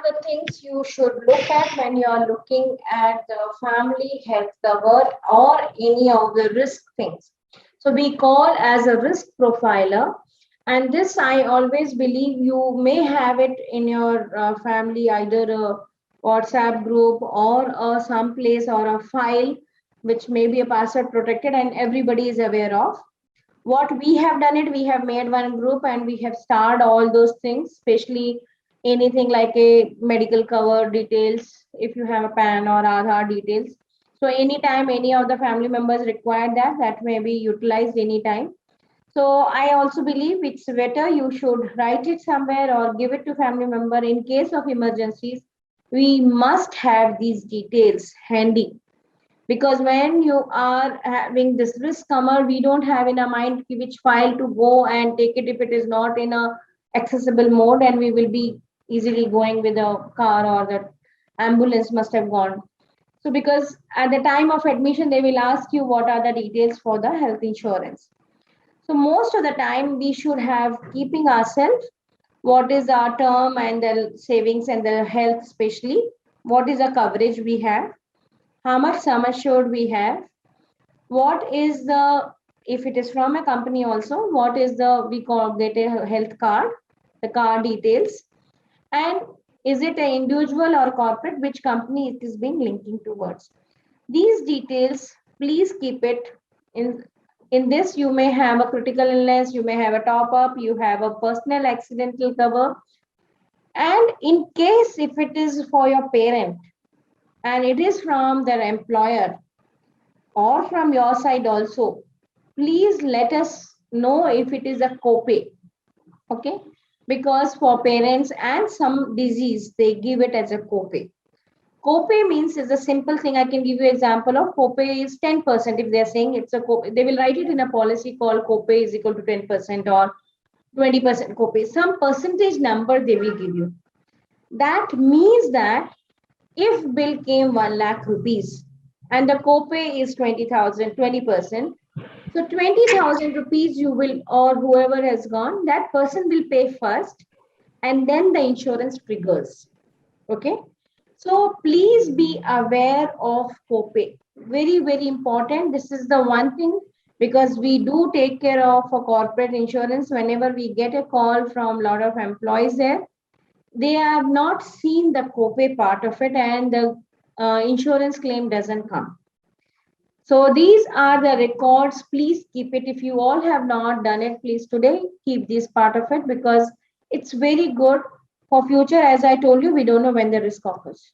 the things you should look at when you are looking at the family health cover or any of the risk things. So we call as a risk profiler, and this I always believe you may have it in your family, either a WhatsApp group or some place or a file which may be a password protected and everybody is aware of. What we have done it, we have made one group and we have starred all those things, especially anything like a medical cover details, if you have a PAN or Aadhaar details. So anytime any of the family members require that, that may be utilized anytime. So I also believe it's better you should write it somewhere or give it to family member in case of emergencies. We must have these details handy, because when you are having this risk cover, we don't have in our mind which file to go and take it if it is not in a accessible mode, and we will be easily going with a car or the ambulance must have gone. So because at the time of admission they will ask you what are the details for the health insurance. So most of the time we should have keeping ourselves what is our term and the savings and the health, especially what is the coverage we have, how much sum assured we have, what is the, if it is from a company also, what is the, we call get a health card, the card details, and is it an individual or corporate, which company it is being linking towards. These details, please keep it in this. You may have a critical illness, you may have a top up, you have a personal accidental cover, and in case if it is for your parent and it is from their employer or from your side also, please let us know if it is a copay. Okay, because for parents and some disease they give it as a copay. Copay means is a simple thing. I can give you example of copay is 10%. If they're saying it's a copay, they will write it in a policy called copay is equal to 10% or 20% copay. Some percentage number they will give you. That means that if bill came 1 lakh rupees and the copay is 20,000, 20%, so 20,000 rupees you will, or whoever has gone, that person will pay first and then the insurance triggers. Okay. So please be aware of copay. Very, very important. This is the one thing, because we do take care of a corporate insurance. Whenever we get a call from a lot of employees there, they have not seen the copay part of it and the insurance claim doesn't come. So these are the records. Please keep it. If you all have not done it, please today keep this part of it, because it's very good for future. As I told you, we don't know when the risk occurs.